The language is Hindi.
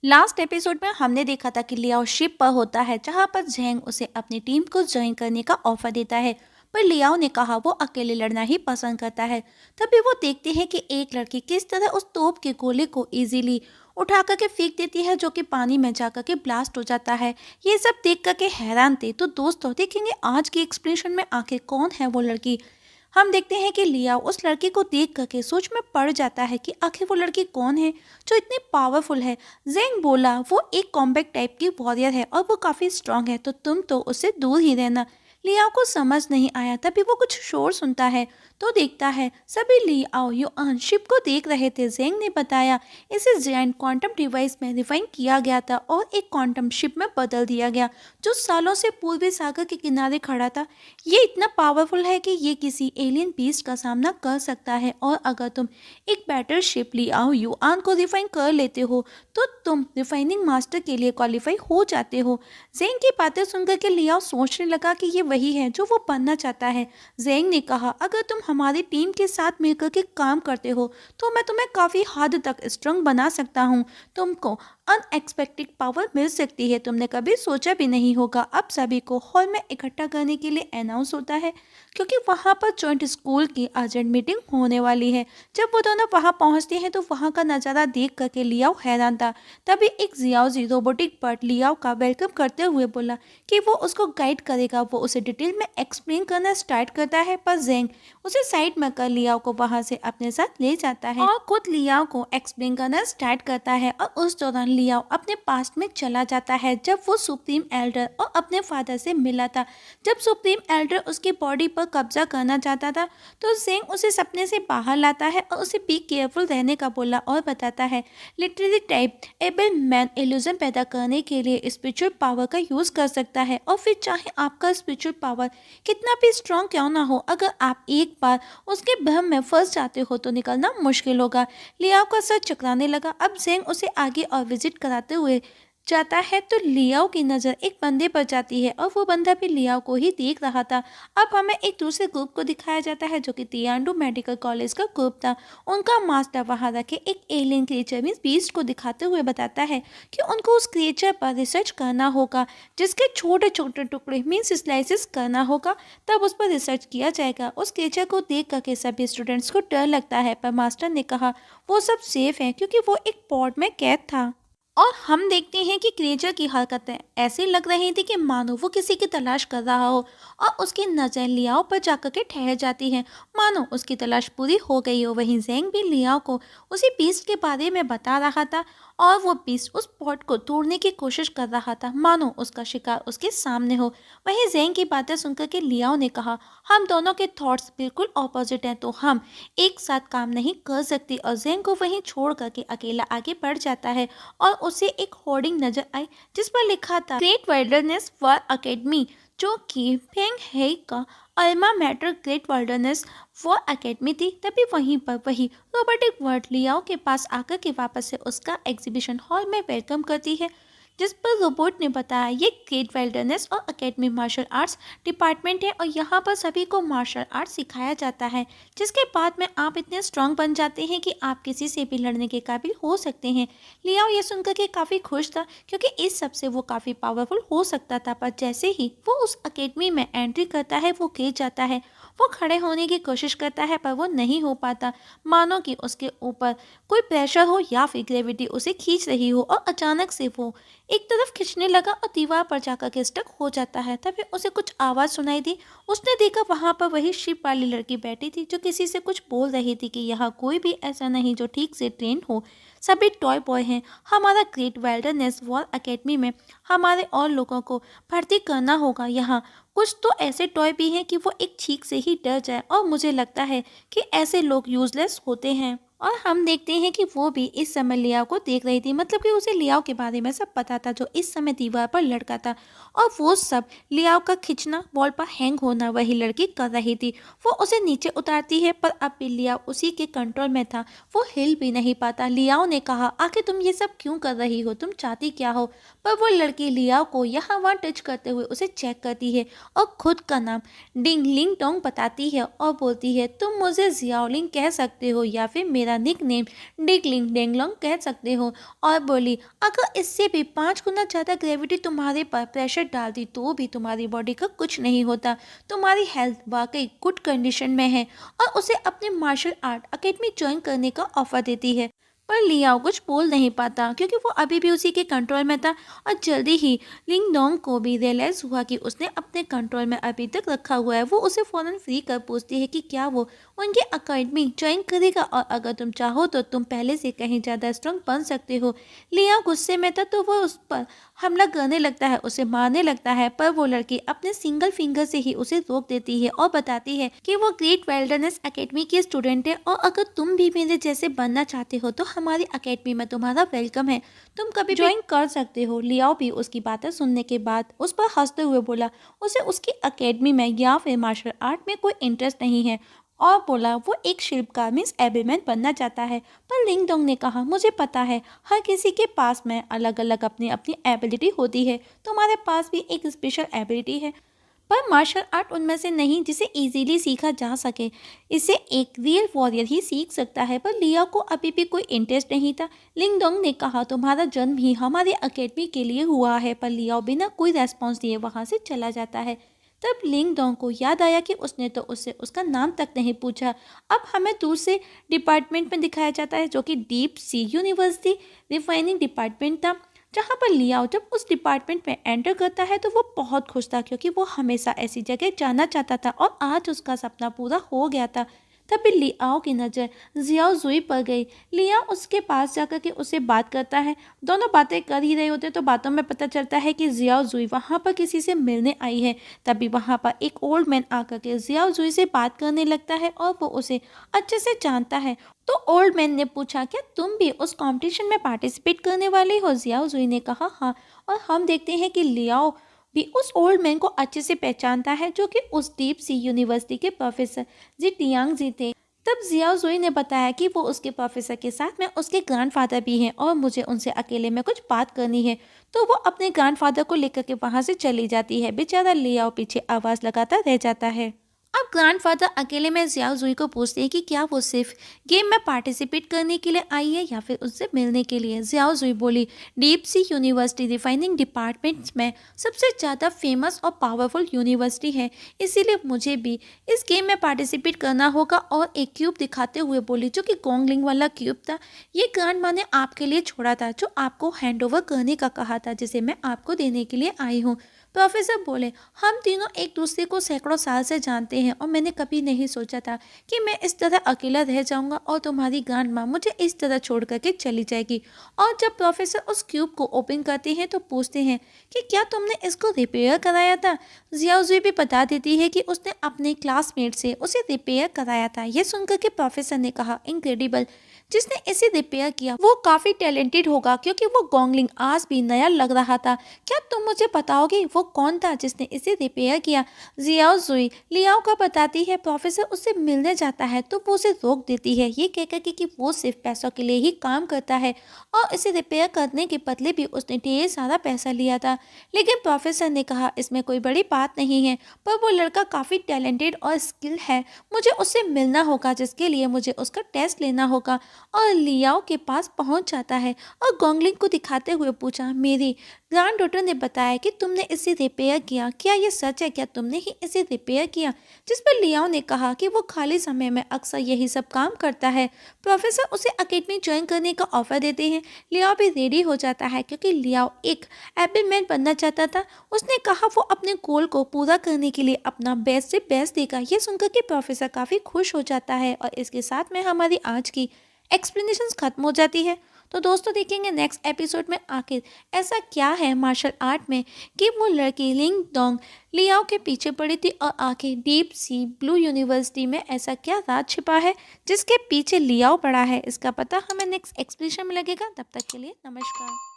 लास्ट एपिसोड में हमने देखा था कि लियाओ शिप पर होता है जहां पर जेंग उसे अपनी टीम को ज्वाइन करने का ऑफर देता है। पर लियाओ ने कहा वो अकेले लड़ना ही पसंद करता है। तभी वो देखते हैं कि एक लड़की किस तरह उस तोप के गोले को इजीली उठा करके फेंक देती है जो कि पानी में जाकर के ब्लास्ट हो जाता है। ये सब देख करके हैरान थे। तो दोस्तों देखेंगे आज की एक्सप्लेनेशन में आखिर कौन है वो लड़की। हम देखते हैं कि लियाओ उस लड़की को देख करके सोच में पड़ जाता है कि आखिर वो लड़की कौन है जो इतनी पावरफुल है। जेंग बोला वो एक कॉम्बैट टाइप की वॉरियर है और वो काफी स्ट्रांग है, तो तुम तो उससे दूर ही रहना। लियाओ को समझ नहीं आया, तभी वो कुछ शोर सुनता है तो देखता है सभी लियाओ युआन शिप को देख रहे थे। जेंग ने बताया इसे जायंट क्वांटम डिवाइस में रिफाइन किया गया था और एक क्वांटम शिप में बदल दिया गया जो सालों से पूर्वी सागर के किनारे खड़ा था। ये इतना पावरफुल है कि ये किसी एलियन बीस्ट का सामना कर सकता है, और अगर तुम एक बैटर शिप लियाओ युआन को रिफाइन कर लेते हो तो तुम रिफाइनिंग मास्टर के लिए क्वालिफाई हो जाते हो। जेंग की बातें सुनकर के लियाओ सोचने लगा कि ये वही है जो वो बनना चाहता है। जेंग ने कहा अगर तुम हमारी टीम के साथ मिलकर के काम करते हो तो मैं तुम्हें काफी हद तक स्ट्रांग बना सकता हूँ। तुमको अनएक्सपेक्टेड पावर मिल सकती है, तुमने कभी सोचा भी नहीं होगा। अब सभी को हॉल में इकट्ठा करने के लिए अनाउंस होता है क्योंकि वहाँ पर जॉइंट स्कूल की अर्जेंट मीटिंग होने वाली है। जब वो दोनों वहाँ पहुँचते हैं तो वहाँ का नज़ारा देख करके लियाओ हैरान था। तभी एक जियाओजी रोबोटिक बर्ड लियाओ का वेलकम करते हुए बोला कि वो उसको गाइड करेगा। वो उसे डिटेल में एक्सप्लेन करना स्टार्ट करता है, पर जेंग उसे साइड में कर लियाओ को वहाँ से अपने साथ ले जाता है और खुद लियाओ को एक्सप्लेन करना स्टार्ट करता है। और उस दौरान लियाओ अपने पास्ट में चला जाता है जब वो सुप्रीम एल्डर और अपने फादर से मिला था। जब सुप्रीम एल्डर उसकी बॉडी पर कब्जा करना चाहता था तो जेंग उसे सपने से बाहर लाता है और उसे बी केयरफुल रहने का बोला और बताता है literary type able man illusion पैदा करने के लिए स्पिरिचुअल पावर का यूज कर सकता है, और फिर चाहे आपका स्पिरिचुअल पावर कितना भी स्ट्रांग क्यों ना हो, अगर आप एक बार उसके भ्रम में फंस जाते हो तो निकलना मुश्किल होगा। लियाओ का सर चकराने लगा। अब जेंग उसे आगे और विजिट कराते हुए जाता है तो लियाओ की नज़र एक बंदे पर जाती है और वो बंदा भी लियाओ को ही देख रहा था। अब हमें एक दूसरे ग्रुप को दिखाया जाता है जो कि तियांडू मेडिकल कॉलेज का ग्रुप था। उनका मास्टर वहाँ रखे एक एलियन क्रिएचर मीन्स बीस्ट को दिखाते हुए बताता है कि उनको उस क्रिएचर पर रिसर्च करना होगा, जिसके छोटे छोटे टुकड़े मीन्स स्लाइसिस करना होगा, तब उस पर रिसर्च किया जाएगा। उस क्रिएचर को देख करके सभी स्टूडेंट्स को डर लगता है, पर मास्टर ने कहा वो सब सेफ है क्योंकि वो एक पॉड में कैद था। और हम देखते हैं कि क्रिएचर की हरकतें ऐसी लग रही थी कि मानो वो किसी की तलाश कर रहा हो, और उसकी नज़र लियाओ पर जाकर के ठहर जाती है मानो उसकी तलाश पूरी हो गई हो। वहीं जेंग भी लियाओ को उसी बीस्ट के बारे में बता रहा था और वो बीस्ट उस पॉट को तोड़ने की कोशिश कर रहा था मानो उसका शिकार उसके सामने हो। वहीं जेंग की बातें सुनकर के लियाओ ने कहा हम दोनों के थॉट्स बिल्कुल ऑपोजिट हैं तो हम एक साथ काम नहीं कर सकते, और जेंग को वहीं छोड़ करके अकेला आगे बढ़ जाता है और उसे एक होर्डिंग नजर आई जिस पर लिखा था ग्रेट वाइल्डरनेस वॉर अकेडमी, जो कि फेंग हेई का alma mater great wilderness war academy थी। तभी वहीं पर वही रोबोटिक वर्ड लियाओ के पास आकर के वापस से उसका एग्जीबिशन हॉल में वेलकम करती है, जिस पर रोबोट ने बताया ये ग्रेट वाइल्डरनेस और अकेडमी मार्शल आर्ट्स डिपार्टमेंट है और यहाँ पर सभी को मार्शल आर्ट सिखाया जाता है, जिसके बाद में आप इतने स्ट्रांग बन जाते हैं कि आप किसी से भी लड़ने के काबिल हो सकते हैं। लियाओ ये सुनकर के काफ़ी खुश था क्योंकि इस सब से वो काफ़ी पावरफुल हो सकता था, पर जैसे ही वो उस अकेडमी में एंट्री करता है वो गिर जाता है। वो खड़े होने की कोशिश करता है पर वो नहीं हो पाता, मानो कि उसके ऊपर कोई प्रेशर हो या फिर ग्रेविटी उसे खींच रही हो, और अचानक से वो एक तरफ खींचने लगा और दीवार पर जाकर के स्टक हो जाता है। तभी उसे कुछ आवाज़ सुनाई दी। उसने देखा वहाँ पर वही शिप वाली लड़की बैठी थी जो किसी से कुछ बोल रही थी कि यहाँ कोई भी ऐसा नहीं जो ठीक से ट्रेन हो, सभी टॉय बॉय हैं। हमारा ग्रेट वाइल्डरनेस वॉर अकेडमी में हमारे और लोगों को भर्ती करना होगा। यहाँ कुछ तो ऐसे टॉय भी हैं कि वो एक छींक से ही डर जाए, और मुझे लगता है कि ऐसे लोग यूजलेस होते हैं। और हम देखते हैं कि वो भी इस समय लियाओ को देख रही थी, मतलब कि उसे लियाओ के बारे में सब पता था जो इस समय दीवार पर लड़का था, और वो सब लियाओ का खींचना वॉल पर हैंग होना वही लड़की कर रही थी। वो उसे नीचे उतारती है पर अब भी लियाओ उसी के कंट्रोल में था, वो हिल भी नहीं पाता। लियाओ ने कहा आखिर तुम ये सब क्यों कर रही हो, तुम चाहती क्या हो, पर वो लड़की लियाओ को यहाँ वहाँ टच करते हुए उसे चेक करती है और खुद का नाम डिंग लिंग टोंग बताती है और बोलती है तुम मुझे जियाओलिंग कह सकते हो या फिर मेरा मेरा निकनेम डिगलिंग डेंगलोंग कह सकते हो। और बोली, अगर इससे भी 5 गुना ज़्यादा ग्रेविटी तुम्हारे पर प्रेशर डाल दी तो भी तुम्हारी बॉडी का कुछ नहीं होता। तुम्हारी हेल्थ वाकई गुड कंडीशन में है। और उसे अपने मार्शल आर्ट अकेडमी ज्वाइन करने का ऑफर देती है। पर लियाओ कुछ बोल नहीं पाता क्योंकि वो अभी भी उसी के कंट्रोल में था। और जल्दी ही लिंग डोंग को भी रियलाइज हुआ कि उसने अपने कंट्रोल में अभी तक रखा हुआ है। वो उसे फौरन फ्री कर पूछती है कि क्या वो उनकी अकेडमी ज्वाइन करेगा, और अगर तुम चाहो तो तुम पहले से कहीं ज़्यादा स्ट्रांग बन सकते हो। लियाओ गुस्से में था तो वो उस पर हमला करने लगता है, उसे मारने लगता है। पर वो लड़की अपने सिंगल फिंगर से ही उसे रोक देती है और बताती है कि वो ग्रेट वेल्डनेस एकेडमी की स्टूडेंट है, और अगर तुम भी मेरे जैसे बनना चाहते हो तो हमारी एकेडमी में तुम्हारा वेलकम है, तुम कभी ज्वाइन कर सकते हो। लियाओ भी उसकी बातें सुनने के बाद उस पर हंसते हुए बोला उसे उसकी एकेडमी में या फिर मार्शल आर्ट में कोई इंटरेस्ट नहीं है, और बोला वो एक शिल्पकार मीन्स एबेमैन बनना चाहता है। पर लिंग डोंग ने कहा, मुझे पता है हर किसी के पास में अलग अलग अपनी अपनी एबिलिटी होती है, तुम्हारे पास भी एक स्पेशल एबिलिटी है, पर मार्शल आर्ट उनमें से नहीं जिसे इजीली सीखा जा सके। इसे एक रियल वॉरियर ही सीख सकता है। पर लिया को अभी भी कोई इंटरेस्ट नहीं था। लिंग डोंग ने कहा, तुम्हारा जन्म ही हमारे अकेडमी के लिए हुआ है। पर लियाओ बिना कोई रेस्पॉन्स दिए वहाँ से चला जाता है। तब लिंग डोंग को याद आया कि उसने तो उससे उसका नाम तक नहीं पूछा। अब हमें दूर से डिपार्टमेंट में दिखाया जाता है जो कि deep sea university refining department था, जहाँ पर लियाओ जब उस डिपार्टमेंट में एंटर करता है तो वो बहुत खुश था क्योंकि वो हमेशा ऐसी जगह जाना चाहता था और आज उसका सपना पूरा हो गया था। तभी लियाओ की नज़र जियाओ जुई पर गई। लियाओ उसके पास जाकर के उससे बात करता है। दोनों बातें कर ही रहे होते तो बातों में पता चलता है कि जियाओ जुई वहाँ पर किसी से मिलने आई है। तभी वहाँ पर एक ओल्ड मैन आकर के जियाओ जुई से बात करने लगता है और वो उसे अच्छे से जानता है। तो ओल्ड मैन ने पूछा, क्या तुम भी उस कंपटीशन में पार्टिसिपेट करने वाले हो? जियाओ जुई ने कहा, हाँ। और हम देखते हैं कि लियाओ भी उस ओल्ड मैन को अच्छे से पहचानता है जो कि उस डीप सी यूनिवर्सिटी के प्रोफेसर जी टियांग जी थे। तब जियाओ जुई ने बताया कि वो उसके प्रोफेसर के साथ में उसके ग्रैंडफादर भी हैं और मुझे उनसे अकेले में कुछ बात करनी है। तो वो अपने ग्रैंडफादर को लेकर के वहाँ से चली जाती है। बेचारा लियाओ पीछे आवाज़ लगाता रह जाता है। अब ग्रैंडफादर अकेले में जियाओ जुई को पूछते हैं कि क्या वो सिर्फ गेम में पार्टिसिपेट करने के लिए आई है या फिर उससे मिलने के लिए। जियाओ जुई बोली, deep sea university refining department में सबसे ज़्यादा फेमस और पावरफुल यूनिवर्सिटी है, इसीलिए मुझे भी इस गेम में पार्टिसिपेट करना होगा। और एक क्यूब दिखाते हुए बोली जो कि गोंगलिंग वाला क्यूब था, ये ग्रैंड माँ ने आपके लिए छोड़ा था, जो आपको हैंड ओवर करने का कहा था, जिसे मैं आपको देने के लिए आई हूँ। प्रोफेसर बोले, हम तीनों एक दूसरे को सैकड़ों साल से जानते हैं और मैंने कभी नहीं सोचा था कि मैं इस तरह अकेला रह जाऊंगा और तुम्हारी ग्रैंड माँ मुझे इस तरह छोड़ करके चली जाएगी। और जब प्रोफेसर उस क्यूब को ओपन करते हैं तो पूछते हैं कि क्या तुमने इसको रिपेयर कराया था? जियाओ जुई भी बता देती है कि उसने अपने क्लासमेट से उसे रिपेयर कराया था। यह सुनकर के प्रोफेसर ने कहा, इनक्रेडिबल, जिसने इसे रिपेयर किया वो काफ़ी टैलेंटेड होगा क्योंकि वो गोंगलिंग आज भी नया लग रहा था। क्या तुम मुझे बताओगे वो कौन था जिसने इसे रिपेयर किया? जियाओ जुई लियाओ का बताती है। प्रोफेसर उससे मिलने जाता है तो वो उसे रोक देती है, ये कहकर कि वो सिर्फ पैसों के लिए ही काम करता है और इसे रिपेयर करने के बदले भी उसने ढेर सारा पैसा लिया था। लेकिन प्रोफेसर ने कहा, इसमें कोई बड़ी बात नहीं है, पर वो लड़का काफ़ी टैलेंटेड और स्किल है, मुझे उससे मिलना होगा, जिसके लिए मुझे उसका टेस्ट लेना होगा। और लियाओ के पास पहुंच जाता है और गोंगलिंग को दिखाते हुए पूछा, मेरी ग्रैंड डॉटर ने बताया कि तुमने इसे रिपेयर किया, क्या ये सच है? क्या तुमने ही इसे रिपेयर किया? जिस पर लियाओ ने कहा कि वो खाली समय में अक्सर यही सब काम करता है। प्रोफेसर उसे अकेडमी ज्वाइन करने का ऑफर देते हैं। लियाओ भी रेडी हो जाता है क्योंकि लियाओ एक एबलमैन बनना चाहता था। उसने कहा वो अपने गोल को पूरा करने के लिए अपना बेस्ट से बेस्ट देगा। ये सुनकर के प्रोफेसर काफ़ी खुश हो जाता है और इसके साथ में हमारी आज की एक्सप्लेनेशंस खत्म हो जाती है। तो दोस्तों देखेंगे नेक्स्ट एपिसोड में आखिर ऐसा क्या है मार्शल आर्ट में कि वो लड़की लिंग डोंग लियाओ के पीछे पड़ी थी और आखिर डीप सी ब्लू यूनिवर्सिटी में ऐसा क्या राज छिपा है जिसके पीछे लियाओ पड़ा है। इसका पता हमें नेक्स्ट एक्सप्लेनेशन में लगेगा। तब तक के लिए नमस्कार।